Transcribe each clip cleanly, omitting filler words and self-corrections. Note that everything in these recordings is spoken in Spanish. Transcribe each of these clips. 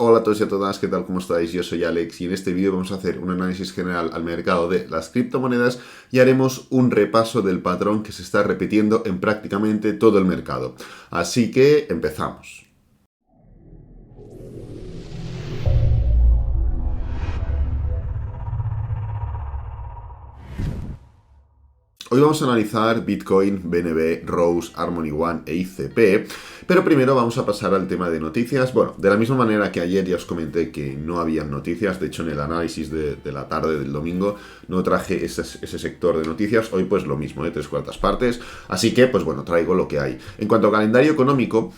Hola a todos y a todas, ¿qué tal? ¿Cómo estáis? Yo soy Alex y en este vídeo vamos a hacer un análisis general al mercado de las criptomonedas y haremos un repaso del patrón que se está repitiendo en prácticamente todo el mercado. Así que empezamos. Hoy vamos a analizar Bitcoin, BNB, Rose, Harmony One e ICP, pero primero vamos a pasar al tema de noticias. Bueno, de la misma manera que ayer ya os comenté que no había noticias, de hecho en el análisis de la tarde del domingo no traje ese sector de noticias, hoy pues lo mismo, 3/4 partes, así que pues bueno, traigo lo que hay. En cuanto a calendario económico,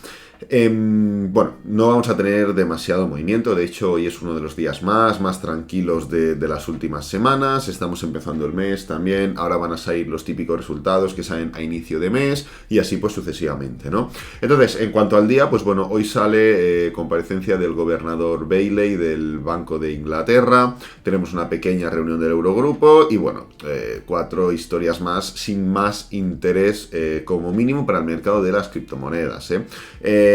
bueno, no vamos a tener demasiado movimiento, de hecho hoy es uno de los días más tranquilos de las últimas semanas, estamos empezando el mes también, ahora van a salir los típicos resultados que salen a inicio de mes y así pues sucesivamente, ¿no? Entonces, en cuanto al día, pues bueno, hoy sale comparecencia del gobernador Bailey del Banco de Inglaterra, tenemos una pequeña reunión del Eurogrupo y bueno, 4 historias más sin más interés como mínimo para el mercado de las criptomonedas,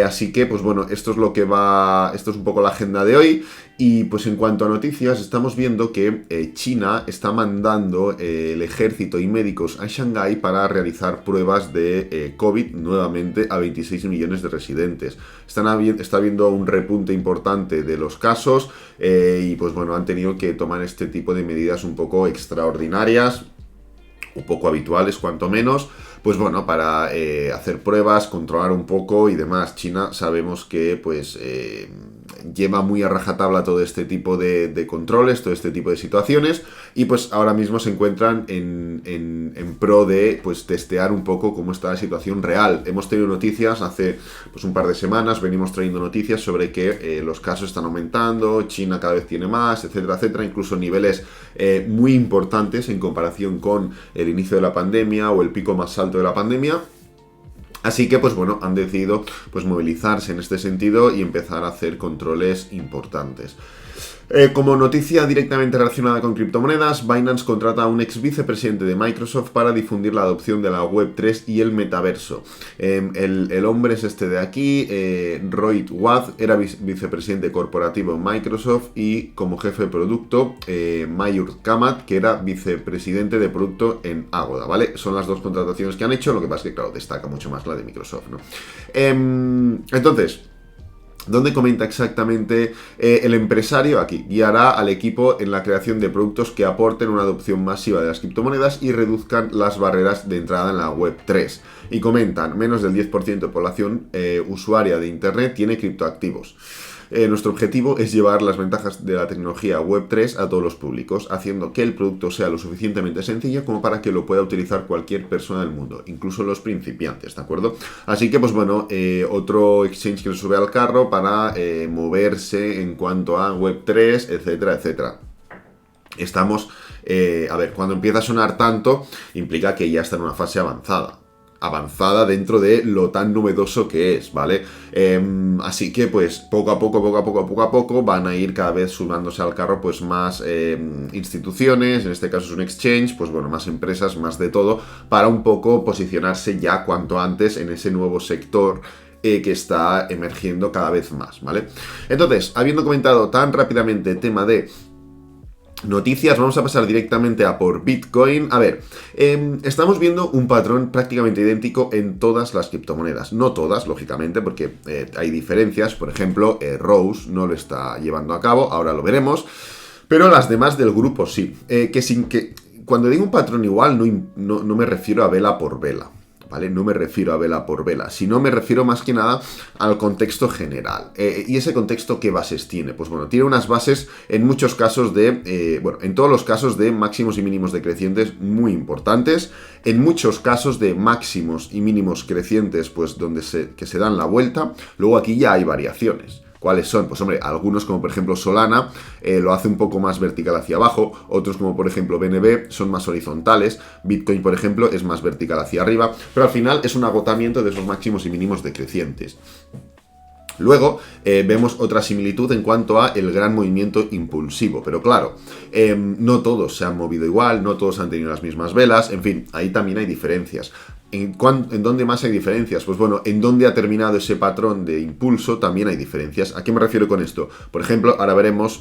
así que, pues bueno, esto es lo que va, esto es un poco la agenda de hoy. Y pues en cuanto a noticias, estamos viendo que China está mandando el ejército y médicos a Shanghái para realizar pruebas de COVID nuevamente a 26 millones de residentes. Está habiendo un repunte importante de los casos y pues bueno, han tenido que tomar este tipo de medidas un poco extraordinarias, un poco habituales cuanto menos, pues bueno, para hacer pruebas, controlar un poco y demás. China sabemos que pues lleva muy a rajatabla todo este tipo de controles, todo este tipo de situaciones y pues ahora mismo se encuentran en pro de pues testear un poco cómo está la situación real. Hemos tenido noticias hace pues un par de semanas, venimos trayendo noticias sobre que los casos están aumentando, China cada vez tiene más, etcétera, etcétera, incluso niveles muy importantes en comparación con el inicio de la pandemia o el pico más alto de la pandemia. Así que, pues bueno, han decidido pues movilizarse en este sentido y empezar a hacer controles importantes. Como noticia directamente relacionada con criptomonedas, Binance contrata a un ex vicepresidente de Microsoft para difundir la adopción de la Web3 y el metaverso. El hombre es este de aquí, Roy Watt, era vicepresidente corporativo en Microsoft y como jefe de producto, Mayur Kamat, que era vicepresidente de producto en Agoda, ¿vale? Son las dos contrataciones que han hecho, lo que pasa es que, claro, destaca mucho más la de Microsoft, ¿no? Entonces, ¿dónde comenta exactamente el empresario? Aquí, guiará al equipo en la creación de productos que aporten una adopción masiva de las criptomonedas y reduzcan las barreras de entrada en la Web3. Y comentan, menos del 10% de población usuaria de Internet tiene criptoactivos. Nuestro objetivo es llevar las ventajas de la tecnología Web3 a todos los públicos, haciendo que el producto sea lo suficientemente sencillo como para que lo pueda utilizar cualquier persona del mundo, incluso los principiantes, ¿de acuerdo? Así que, pues bueno, otro exchange que se sube al carro para moverse en cuanto a Web3, etcétera, etcétera. Estamos, a ver, cuando empieza a sonar tanto, implica que ya está en una fase avanzada dentro de lo tan novedoso que es, ¿vale? Así que pues poco a poco van a ir cada vez sumándose al carro pues más instituciones, en este caso es un exchange, pues bueno, más empresas, más de todo, para un poco posicionarse ya cuanto antes en ese nuevo sector que está emergiendo cada vez más, ¿vale? Entonces, habiendo comentado tan rápidamente el tema de noticias, vamos a pasar directamente a por Bitcoin. A ver, estamos viendo un patrón prácticamente idéntico en todas las criptomonedas. No todas, lógicamente, porque hay diferencias. Por ejemplo, Rose no lo está llevando a cabo, ahora lo veremos. Pero las demás del grupo sí. Cuando digo un patrón igual, no me refiero a vela por vela, ¿vale? No me refiero a vela por vela, sino me refiero más que nada al contexto general. ¿Y ese contexto qué bases tiene? Pues bueno, tiene unas bases en muchos casos en todos los casos de máximos y mínimos decrecientes muy importantes, en muchos casos de máximos y mínimos crecientes, pues que se dan la vuelta. Luego aquí ya hay variaciones. ¿Cuáles son? Pues hombre, algunos como por ejemplo Solana lo hace un poco más vertical hacia abajo, otros como por ejemplo BNB son más horizontales, Bitcoin por ejemplo es más vertical hacia arriba, pero al final es un agotamiento de esos máximos y mínimos decrecientes. Luego vemos otra similitud en cuanto a el gran movimiento impulsivo, pero claro, no todos se han movido igual, no todos han tenido las mismas velas, en fin, ahí también hay diferencias. ¿En dónde más hay diferencias? Pues bueno, en dónde ha terminado ese patrón de impulso también hay diferencias. ¿A qué me refiero con esto? Por ejemplo, ahora veremos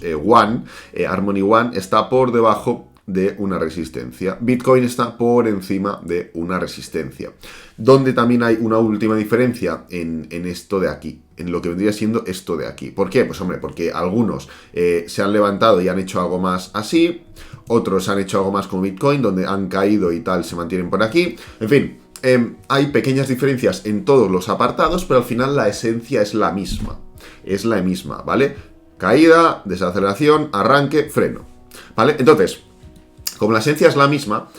Harmony One está por debajo de una resistencia. Bitcoin está por encima de una resistencia. Donde también hay una última diferencia en esto de aquí, en lo que vendría siendo esto de aquí. ¿Por qué? Pues hombre, porque algunos se han levantado y han hecho algo más así, otros han hecho algo más con Bitcoin, donde han caído y tal, se mantienen por aquí. En fin, hay pequeñas diferencias en todos los apartados, pero al final la esencia es la misma. Es la misma, ¿vale? Caída, desaceleración, arranque, freno. ¿Vale? Entonces, como la esencia es la misma,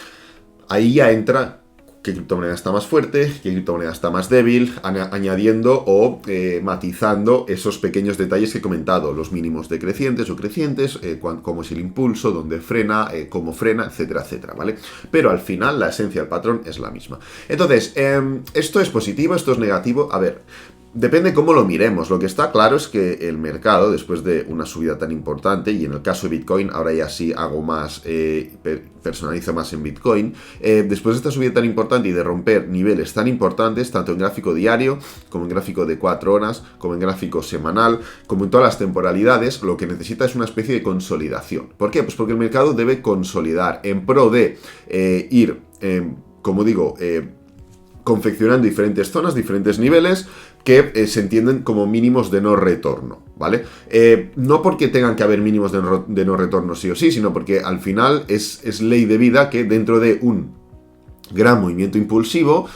ahí ya entra qué criptomoneda está más fuerte, qué criptomoneda está más débil, añadiendo o matizando esos pequeños detalles que he comentado, los mínimos decrecientes o crecientes, cómo es el impulso, dónde frena, cómo frena, etcétera, etcétera, ¿vale? Pero al final la esencia del patrón es la misma. Entonces, esto es positivo, esto es negativo. A ver, depende cómo lo miremos. Lo que está claro es que el mercado, después de una subida tan importante, y en el caso de Bitcoin, ahora ya sí hago más, personalizo más en Bitcoin, después de esta subida tan importante y de romper niveles tan importantes, tanto en gráfico diario, como en gráfico de 4 horas, como en gráfico semanal, como en todas las temporalidades, lo que necesita es una especie de consolidación. ¿Por qué? Pues porque el mercado debe consolidar en pro de ir, como digo, confeccionando diferentes zonas, diferentes niveles que se entienden como mínimos de no retorno, ¿vale? No porque tengan que haber mínimos de no retorno sí o sí, sino porque al final es ley de vida que dentro de un gran movimiento impulsivo,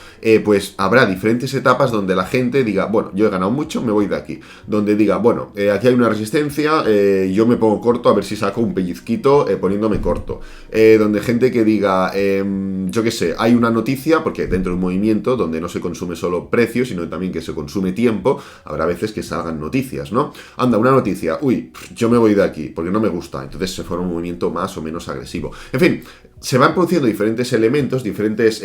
pues habrá diferentes etapas donde la gente diga, bueno, yo he ganado mucho, me voy de aquí. Donde diga, bueno, aquí hay una resistencia, yo me pongo corto a ver si saco un pellizquito poniéndome corto. Donde gente que diga, yo qué sé, hay una noticia, porque dentro de un movimiento donde no se consume solo precio, sino también que se consume tiempo, habrá veces que salgan noticias, ¿no? Anda, una noticia, uy, yo me voy de aquí, porque no me gusta. Entonces se forma un movimiento más o menos agresivo. En fin, se van produciendo diferentes elementos, diferentes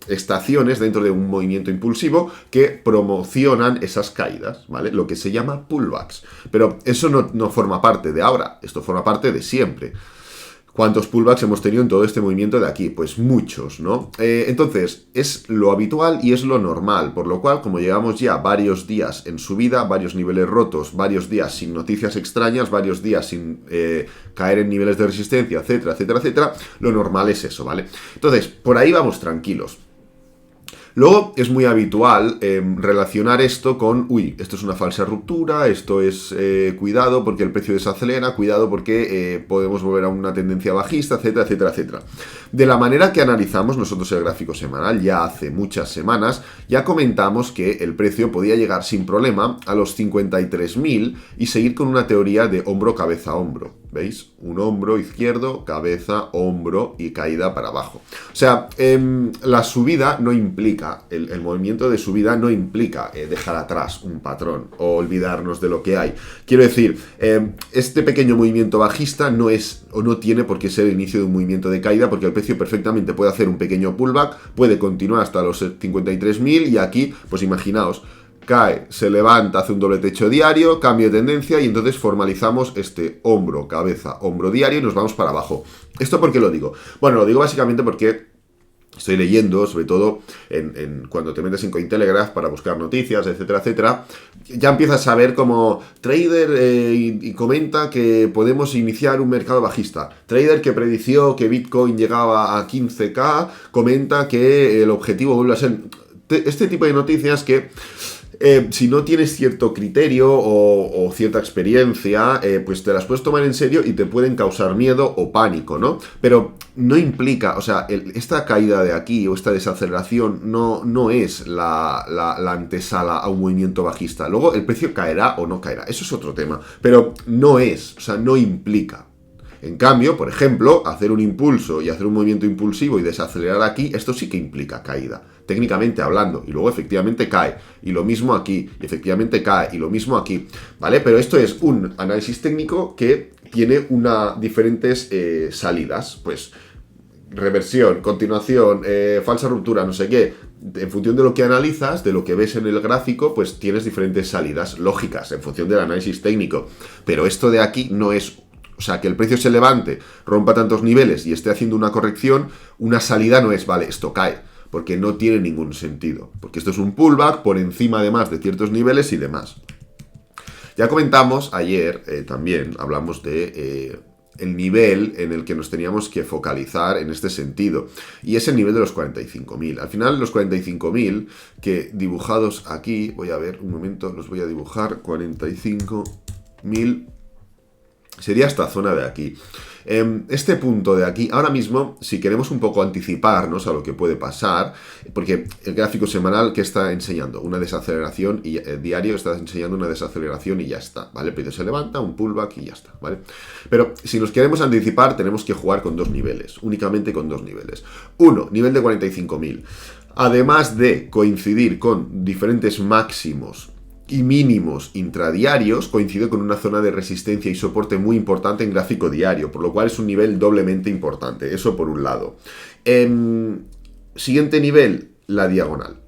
estaciones dentro de un movimiento impulsivo que promocionan esas caídas, ¿vale? Lo que se llama pullbacks. Pero eso no forma parte de ahora, esto forma parte de siempre. ¿Cuántos pullbacks hemos tenido en todo este movimiento de aquí? Pues muchos, ¿no? Entonces, es lo habitual y es lo normal, por lo cual, como llevamos ya varios días en subida, varios niveles rotos, varios días sin noticias extrañas, varios días sin caer en niveles de resistencia, etcétera, etcétera, etcétera, lo normal es eso, ¿vale? Entonces, por ahí vamos tranquilos. Luego es muy habitual relacionar esto con, uy, esto es una falsa ruptura, esto es cuidado porque el precio desacelera, cuidado porque podemos volver a una tendencia bajista, etcétera, etcétera, etcétera. De la manera que analizamos nosotros el gráfico semanal, ya hace muchas semanas, ya comentamos que el precio podía llegar sin problema a los 53.000 y seguir con una teoría de hombro, cabeza, hombro. ¿Veis? Un hombro izquierdo, cabeza, hombro y caída para abajo. O sea, la subida no implica, el movimiento de subida no implica dejar atrás un patrón o olvidarnos de lo que hay. Quiero decir, este pequeño movimiento bajista no es o no tiene por qué ser el inicio de un movimiento de caída, porque el precio perfectamente puede hacer un pequeño pullback, puede continuar hasta los 53.000 y aquí, pues imaginaos, cae, se levanta, hace un doble techo diario, cambio de tendencia y entonces formalizamos este hombro, cabeza, hombro diario y nos vamos para abajo. ¿Esto por qué lo digo? Bueno, lo digo básicamente porque estoy leyendo, sobre todo cuando te metes en Cointelegraph para buscar noticias, etcétera, etcétera, ya empiezas a ver como trader y comenta que podemos iniciar un mercado bajista. Trader que predició que Bitcoin llegaba a 15K, comenta que el objetivo vuelve a ser... Este tipo de noticias que... si no tienes cierto criterio o cierta experiencia, pues te las puedes tomar en serio y te pueden causar miedo o pánico, ¿no? Pero no implica, o sea, esta caída de aquí o esta desaceleración no es la antesala a un movimiento bajista. Luego el precio caerá o no caerá, eso es otro tema, pero no es, o sea, no implica. En cambio, por ejemplo, hacer un impulso y hacer un movimiento impulsivo y desacelerar aquí, esto sí que implica caída, técnicamente hablando, y luego efectivamente cae, y lo mismo aquí, y efectivamente cae, y lo mismo aquí, ¿vale? Pero esto es un análisis técnico que tiene diferentes salidas, pues reversión, continuación, falsa ruptura, no sé qué. En función de lo que analizas, de lo que ves en el gráfico, pues tienes diferentes salidas lógicas en función del análisis técnico, pero esto de aquí no es... O sea, que el precio se levante, rompa tantos niveles y esté haciendo una corrección, una salida no es, vale, esto cae. porque no tiene ningún sentido, porque esto es un pullback por encima además de ciertos niveles y demás. Ya comentamos ayer, también hablamos de el nivel en el que nos teníamos que focalizar en este sentido, y es el nivel de los 45.000. Al final los 45.000 que dibujados aquí, voy a ver un momento, los voy a dibujar, 45.000 sería esta zona de aquí. Este punto de aquí, ahora mismo, si queremos un poco anticiparnos a lo que puede pasar, porque el gráfico semanal que está enseñando una desaceleración y diario está enseñando una desaceleración y ya está, ¿vale? El precio se levanta, un pullback y ya está, ¿vale? Pero si nos queremos anticipar, tenemos que jugar con dos niveles, únicamente con dos niveles. Uno, nivel de 45.000. Además de coincidir con diferentes máximos y mínimos intradiarios, coincide con una zona de resistencia y soporte muy importante en gráfico diario, por lo cual es un nivel doblemente importante, eso por un lado. Siguiente nivel, la diagonal,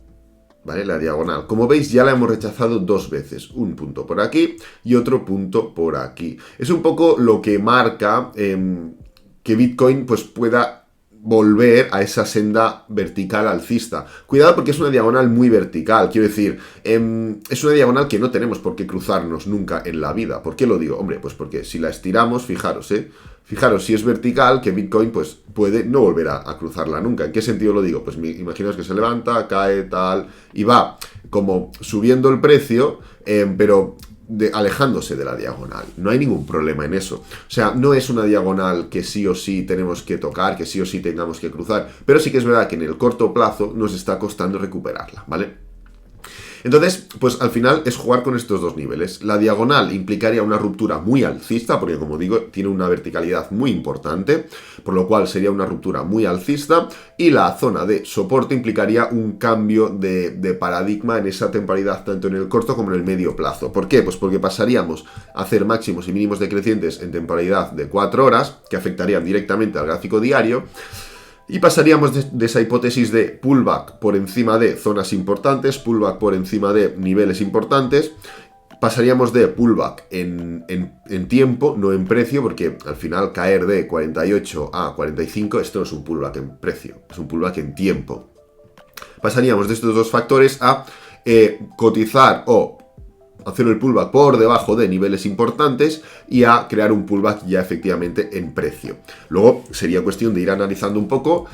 ¿vale? La diagonal, como veis ya la hemos rechazado dos veces, un punto por aquí y otro punto por aquí. Es un poco lo que marca que Bitcoin pues pueda volver a esa senda vertical alcista. Cuidado porque es una diagonal muy vertical, quiero decir, es una diagonal que no tenemos por qué cruzarnos nunca en la vida. ¿Por qué lo digo? Hombre, pues porque si la estiramos, fijaros, fijaros, si es vertical, que Bitcoin pues puede no volver a cruzarla nunca. ¿En qué sentido lo digo? Pues imaginaos que se levanta, cae, tal, y va como subiendo el precio, pero alejándose de la diagonal. No hay ningún problema en eso. O sea, no es una diagonal que sí o sí tenemos que tocar, que sí o sí tengamos que cruzar, pero sí que es verdad que en el corto plazo nos está costando recuperarla, ¿vale? Entonces, pues al final es jugar con estos dos niveles. La diagonal implicaría una ruptura muy alcista, porque como digo, tiene una verticalidad muy importante, por lo cual sería una ruptura muy alcista, y la zona de soporte implicaría un cambio de paradigma en esa temporalidad, tanto en el corto como en el medio plazo. ¿Por qué? Pues porque pasaríamos a hacer máximos y mínimos decrecientes en temporalidad de 4 horas, que afectarían directamente al gráfico diario, y pasaríamos de esa hipótesis de pullback por encima de zonas importantes, pullback por encima de niveles importantes, pasaríamos de pullback en tiempo, no en precio, porque al final caer de 48 a 45, esto no es un pullback en precio, es un pullback en tiempo. Pasaríamos de estos dos factores a cotizar o hacer el pullback por debajo de niveles importantes y a crear un pullback ya efectivamente en precio. Luego sería cuestión de ir analizando un poco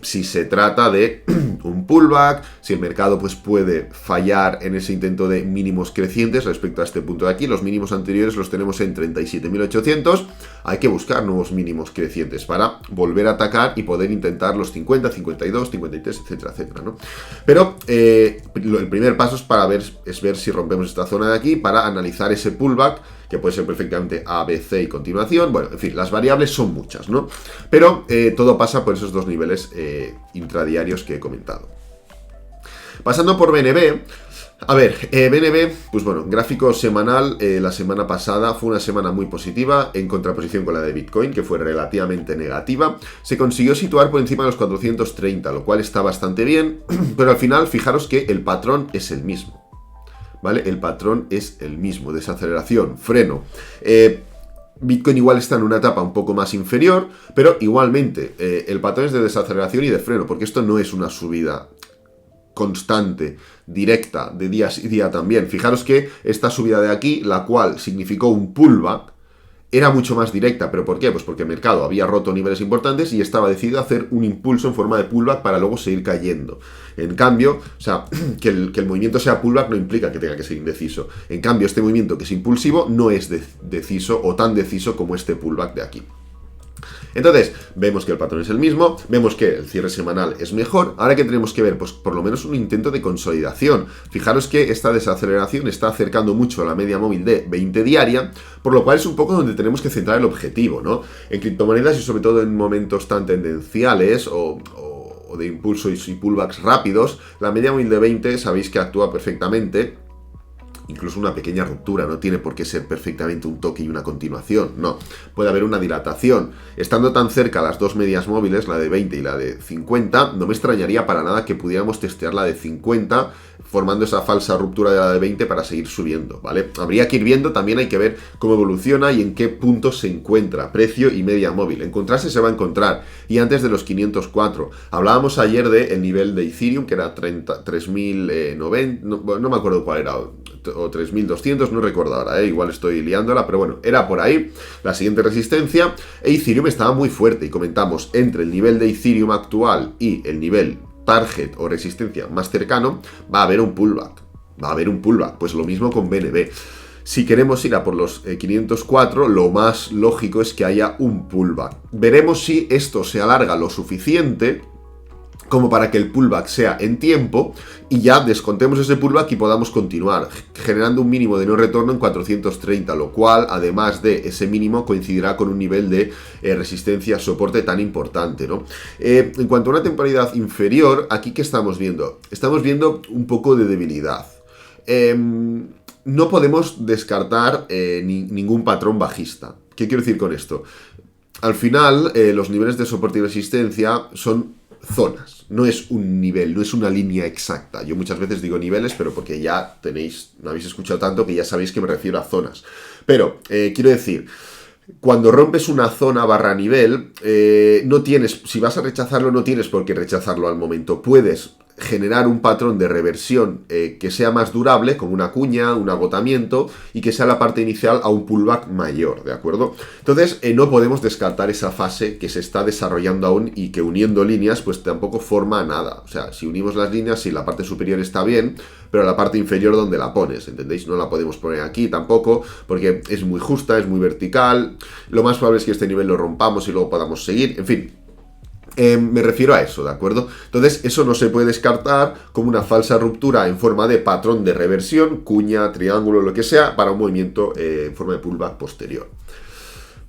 si se trata de un pullback, si el mercado pues puede fallar en ese intento de mínimos crecientes respecto a este punto de aquí. Los mínimos anteriores los tenemos en 37.800. Hay que buscar nuevos mínimos crecientes para volver a atacar y poder intentar los 50, 52, 53, etcétera, etcétera, ¿no? Pero el primer paso es ver si rompemos esta zona de aquí para analizar ese pullback, que puede ser perfectamente A, B, C y continuación. Bueno, en fin, las variables son muchas, ¿no? Pero todo pasa por esos dos niveles intradiarios que he comentado. Pasando por BNB. A ver, BNB, pues bueno, gráfico semanal, la semana pasada fue una semana muy positiva, en contraposición con la de Bitcoin, que fue relativamente negativa. Se consiguió situar por encima de los 430, lo cual está bastante bien, pero al final, fijaros que el patrón es el mismo, ¿vale? El patrón es el mismo, desaceleración, freno. Bitcoin igual está en una etapa un poco más inferior, pero igualmente el patrón es de desaceleración y de freno, porque esto no es una subida constante, directa, de día a día también. Fijaros que esta subida de aquí, la cual significó un pullback, era mucho más directa. ¿Pero por qué? Pues porque el mercado había roto niveles importantes y estaba decidido a hacer un impulso en forma de pullback para luego seguir cayendo. En cambio, o sea, que el movimiento sea pullback no implica que tenga que ser indeciso. En cambio, este movimiento que es impulsivo no es deciso o tan deciso como este pullback de aquí. Entonces, vemos que el patrón es el mismo, vemos que el cierre semanal es mejor. Ahora que tenemos que ver, pues por lo menos un intento de consolidación. Fijaros que esta desaceleración está acercando mucho a la media móvil de 20 diaria, por lo cual es un poco donde tenemos que centrar el objetivo, ¿no? En criptomonedas y sobre todo en momentos tan tendenciales o de impulso y pullbacks rápidos, la media móvil de 20 sabéis que actúa perfectamente incluso una pequeña ruptura, no tiene por qué ser perfectamente un toque y una continuación, no, puede haber una dilatación. Estando tan cerca las dos medias móviles, la de 20 y la de 50, no me extrañaría para nada que pudiéramos testear la de 50, formando esa falsa ruptura de la de 20 para seguir subiendo, ¿vale? Habría que ir viendo, también hay que ver cómo evoluciona y en qué punto se encuentra, precio y media móvil. Encontrarse se va a encontrar, y antes de los 504. Hablábamos ayer del nivel de Ethereum, que era 3090, no me acuerdo cuál era, o 3200, no recuerdo ahora, igual estoy liándola, pero bueno, era por ahí la siguiente resistencia, e Ethereum estaba muy fuerte, y comentamos, entre el nivel de Ethereum actual y el nivel target o resistencia más cercano, va a haber un pullback. Pues lo mismo con BNB. Si queremos ir a por los 504, lo más lógico es que haya un pullback. Veremos si esto se alarga lo suficiente como para que el pullback sea en tiempo y ya descontemos ese pullback y podamos continuar, generando un mínimo de no retorno en 430, lo cual, además de ese mínimo, coincidirá con un nivel de resistencia, soporte tan importante, ¿no? En cuanto a una temporalidad inferior, aquí ¿qué estamos viendo? Estamos viendo un poco de debilidad. No podemos descartar ningún patrón bajista. ¿Qué quiero decir con esto? Al final, los niveles de soporte y resistencia son zonas, no es un nivel, no es una línea exacta. Yo muchas veces digo niveles, pero porque ya no habéis escuchado tanto que ya sabéis que me refiero a zonas. Pero, quiero decir, cuando rompes una zona barra nivel, no tienes, si vas a rechazarlo, no tienes por qué rechazarlo al momento. Puedes generar un patrón de reversión que sea más durable, como una cuña, un agotamiento, y que sea la parte inicial a un pullback mayor, ¿de acuerdo? Entonces, no podemos descartar esa fase que se está desarrollando aún y que uniendo líneas, pues tampoco forma nada. O sea, si unimos las líneas, sí, la parte superior está bien, pero la parte inferior, ¿dónde la pones? ¿Entendéis? No la podemos poner aquí tampoco, porque es muy justa, es muy vertical. Lo más probable es que este nivel lo rompamos y luego podamos seguir, en fin. Me refiero a eso, ¿de acuerdo? Entonces, eso no se puede descartar como una falsa ruptura en forma de patrón de reversión, cuña, triángulo, lo que sea, para un movimiento en forma de pullback posterior.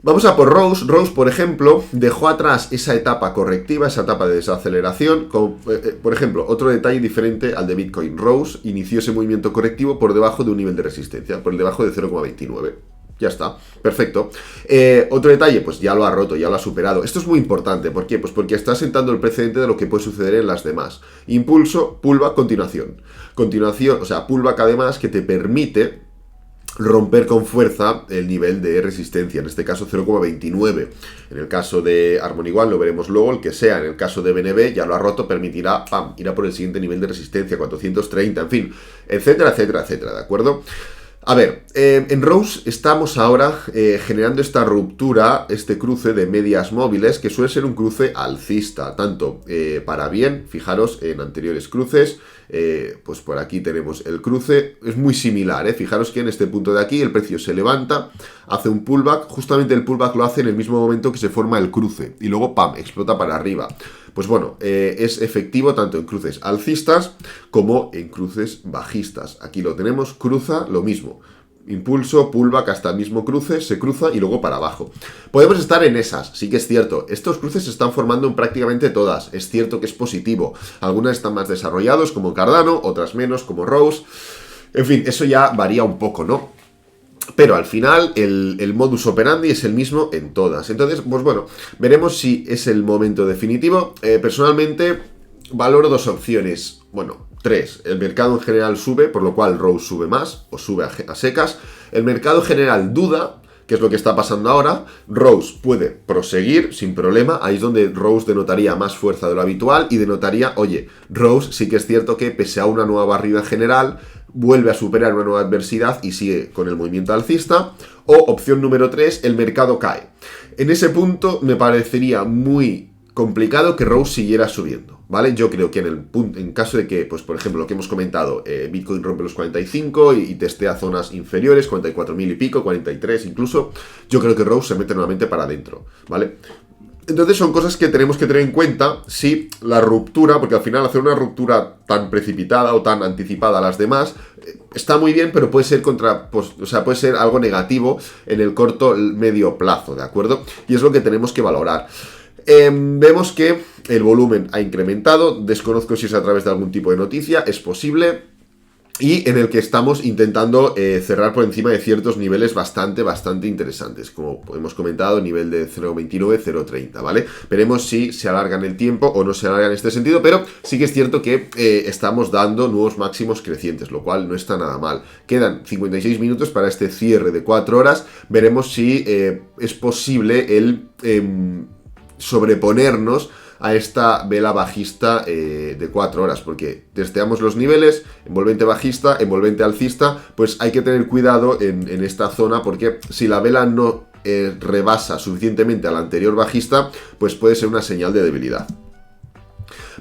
Vamos a por Rose. Rose, por ejemplo, dejó atrás esa etapa correctiva, esa etapa de desaceleración. Como, por ejemplo, otro detalle diferente al de Bitcoin. Rose inició ese movimiento correctivo por debajo de un nivel de resistencia, por debajo de 0,29. Ya está, perfecto. Otro detalle, pues ya lo ha roto, ya lo ha superado. Esto es muy importante, ¿por qué? Pues porque está sentando el precedente de lo que puede suceder en las demás. Impulso, pullback, continuación. Continuación, o sea, pullback además que te permite romper con fuerza el nivel de resistencia, en este caso 0,29. En el caso de Harmony One lo veremos luego, el que sea. En el caso de BNB ya lo ha roto, permitirá, ir a por el siguiente nivel de resistencia, 430, en fin, etcétera, etcétera, etcétera, ¿de acuerdo? A ver, en Rose estamos ahora generando esta ruptura, este cruce de medias móviles, que suele ser un cruce alcista, tanto para bien, fijaros en anteriores cruces, pues por aquí tenemos el cruce, es muy similar, fijaros que en este punto de aquí el precio se levanta, hace un pullback, justamente el pullback lo hace en el mismo momento que se forma el cruce, y luego ¡pam!, explota para arriba. Pues bueno, es efectivo tanto en cruces alcistas como en cruces bajistas. Aquí lo tenemos, cruza lo mismo. Impulso, pullback hasta el mismo cruce, se cruza y luego para abajo. Podemos estar en esas, sí que es cierto. Estos cruces se están formando en prácticamente todas. Es cierto que es positivo. Algunas están más desarrollados, como Cardano, otras menos, como Rose. En fin, eso ya varía un poco, ¿no? Pero al final el modus operandi es el mismo en todas. Entonces, pues bueno, veremos si es el momento definitivo. Personalmente, valoro dos opciones. Bueno, tres. El mercado en general sube, por lo cual Rose sube más, o sube a secas. El mercado general duda, que es lo que está pasando ahora. Rose puede proseguir sin problema. Ahí es donde Rose denotaría más fuerza de lo habitual y denotaría, oye, Rose sí que es cierto que pese a una nueva barrida general, vuelve a superar una nueva adversidad y sigue con el movimiento alcista. O opción número 3, el mercado cae. En ese punto me parecería muy complicado que Rose siguiera subiendo, ¿vale? Yo creo que en caso de que, pues por ejemplo, lo que hemos comentado, Bitcoin rompe los 45 y testea zonas inferiores, 44.000 y pico, 43 incluso, yo creo que Rose se mete nuevamente para adentro, ¿vale? Entonces son cosas que tenemos que tener en cuenta si la ruptura, porque al final hacer una ruptura tan precipitada o tan anticipada a las demás está muy bien, pero puede ser puede ser algo negativo en el corto medio plazo, ¿de acuerdo? Y es lo que tenemos que valorar. Vemos que el volumen ha incrementado, desconozco si es a través de algún tipo de noticia, es posible. y en el que estamos intentando cerrar por encima de ciertos niveles bastante interesantes, como hemos comentado, nivel de 0.29, 0.30, ¿vale? Veremos si se alarga en el tiempo o no se alarga en este sentido, pero sí que es cierto que estamos dando nuevos máximos crecientes, lo cual no está nada mal. Quedan 56 minutos para este cierre de 4 horas, veremos si es posible el sobreponernos a esta vela bajista de 4 horas, porque testeamos los niveles, envolvente bajista, envolvente alcista, pues hay que tener cuidado en esta zona, porque si la vela no rebasa suficientemente a la anterior bajista, pues puede ser una señal de debilidad.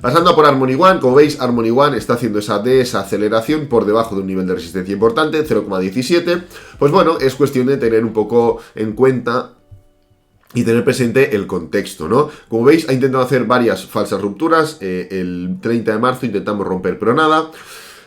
Pasando a por Harmony One, como veis, Harmony One está haciendo esa desaceleración por debajo de un nivel de resistencia importante, 0,17, pues bueno, es cuestión de tener un poco en cuenta y tener presente el contexto, ¿no? Como veis, ha intentado hacer varias falsas rupturas. El 30 de marzo intentamos romper, pero nada.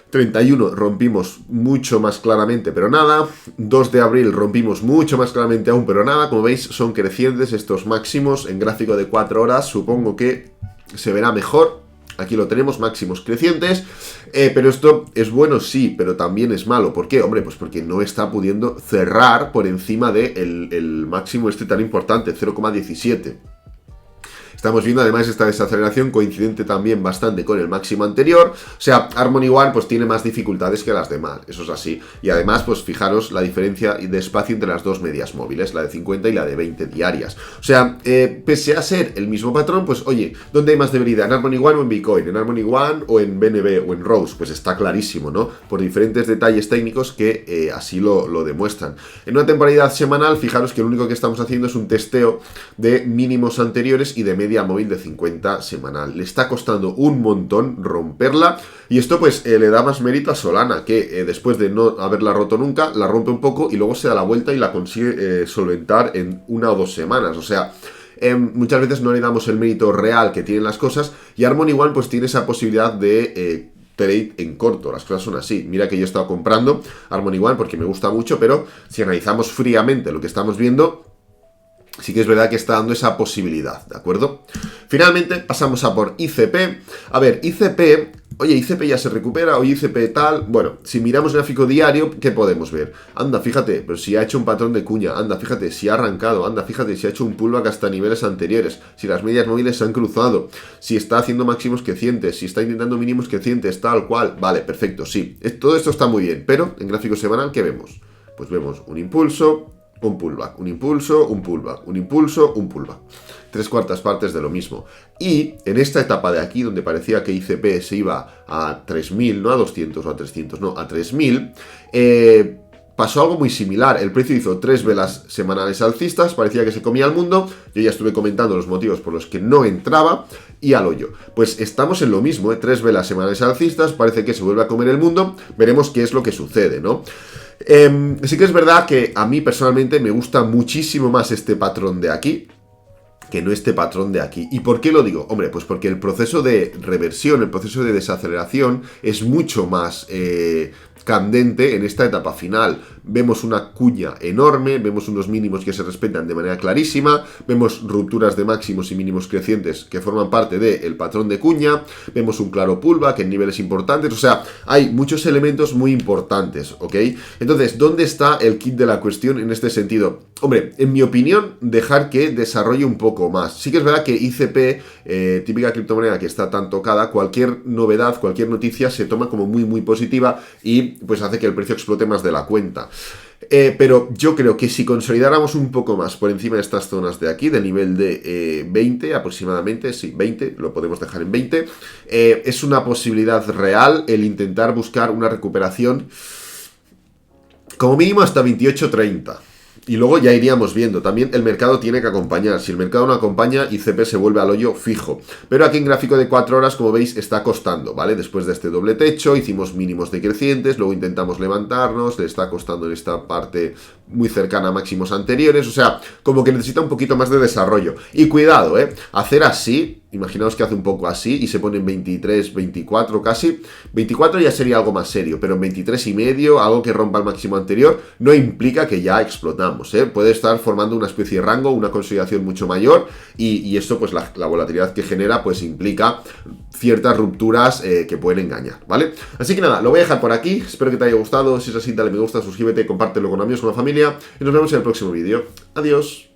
31 rompimos mucho más claramente, pero nada. 2 de abril rompimos mucho más claramente aún, pero nada. Como veis, son crecientes estos máximos en gráfico de 4 horas. Supongo que se verá mejor. Aquí lo tenemos, máximos crecientes, pero esto es bueno, sí, pero también es malo. ¿Por qué? Hombre, pues porque no está pudiendo cerrar por encima del el máximo este tan importante, 0,17. Estamos viendo además esta desaceleración coincidente también bastante con el máximo anterior. O sea, Harmony One pues tiene más dificultades que las demás, eso es así. Y además, pues fijaros la diferencia de espacio entre las dos medias móviles, la de 50 y la de 20 diarias. O sea, pese a ser el mismo patrón, pues oye, ¿dónde hay más debilidad? ¿En Harmony One o en Bitcoin? ¿En Harmony One o en BNB o en Rose? Pues está clarísimo, ¿no? Por diferentes detalles técnicos que así lo demuestran. En una temporalidad semanal, fijaros que lo único que estamos haciendo es un testeo de mínimos anteriores y de media móvil de 50 semanal. Le está costando un montón romperla y esto pues le da más mérito a Solana, que después de no haberla roto nunca, la rompe un poco y luego se da la vuelta y la consigue solventar en 1 o 2 semanas. O sea, muchas veces no le damos el mérito real que tienen las cosas, y Harmony One pues tiene esa posibilidad de trade en corto. Las cosas son así. Mira que yo he estado comprando Harmony One porque me gusta mucho, pero si analizamos fríamente lo que estamos viendo, sí que es verdad que está dando esa posibilidad, ¿de acuerdo? Finalmente pasamos a por ICP. A ver, ICP, oye, ICP ya se recupera, o ICP tal. Bueno, si miramos el gráfico diario, ¿qué podemos ver? Anda, fíjate, pero si ha hecho un patrón de cuña, anda, fíjate, si ha arrancado, anda, fíjate, si ha hecho un pullback hasta niveles anteriores, si las medias móviles se han cruzado, si está haciendo máximos crecientes, si está intentando mínimos crecientes, tal cual. Vale, perfecto, sí. Todo esto está muy bien, pero en gráfico semanal, ¿qué vemos? Pues vemos un impulso, un pullback, un impulso, un pullback, un impulso, un pullback. 3/4 partes de lo mismo. Y en esta etapa de aquí, donde parecía que ICP se iba a 3000, no a 200 o a 300, no, a 3000, pasó algo muy similar. El precio hizo 3 velas semanales alcistas, parecía que se comía el mundo. Yo ya estuve comentando los motivos por los que no entraba y al hoyo. Pues estamos en lo mismo, 3 velas semanales alcistas, parece que se vuelve a comer el mundo. Veremos qué es lo que sucede, ¿no? Sí que es verdad que a mí personalmente me gusta muchísimo más este patrón de aquí que no este patrón de aquí. ¿Y por qué lo digo? Hombre, pues porque el proceso de reversión, el proceso de desaceleración es mucho más candente en esta etapa final. Vemos una cuña enorme, vemos unos mínimos que se respetan de manera clarísima, vemos rupturas de máximos y mínimos crecientes que forman parte del patrón de cuña, vemos un claro pullback en niveles importantes, o sea, hay muchos elementos muy importantes, ¿ok? Entonces, ¿dónde está el kit de la cuestión en este sentido? Hombre, en mi opinión, dejar que desarrolle un poco más. Sí que es verdad que ICP, típica criptomoneda que está tan tocada, cualquier novedad, cualquier noticia se toma como muy positiva y pues hace que el precio explote más de la cuenta. Pero yo creo que si consolidáramos un poco más por encima de estas zonas de aquí, del nivel de 20 aproximadamente, sí, 20, lo podemos dejar en 20, es una posibilidad real el intentar buscar una recuperación como mínimo hasta 28.30. Y luego ya iríamos viendo. También el mercado tiene que acompañar. Si el mercado no acompaña, ICP se vuelve al hoyo fijo. Pero aquí en gráfico de 4 horas, como veis, está costando, ¿vale? Después de este doble techo, hicimos mínimos decrecientes, luego intentamos levantarnos, le está costando en esta parte muy cercana a máximos anteriores. O sea, como que necesita un poquito más de desarrollo. Y cuidado, hacer así imaginaos que hace un poco así y se pone en 23, 24 casi. 24 ya sería algo más serio, pero en 23 y medio, algo que rompa el máximo anterior, no implica que ya explotamos, ¿eh? Puede estar formando una especie de rango, una consolidación mucho mayor y esto, pues la volatilidad que genera, pues implica ciertas rupturas que pueden engañar, ¿vale? Así que nada, lo voy a dejar por aquí, espero que te haya gustado. Si es así, dale me gusta, suscríbete, compártelo con amigos, con la familia y nos vemos en el próximo vídeo. Adiós.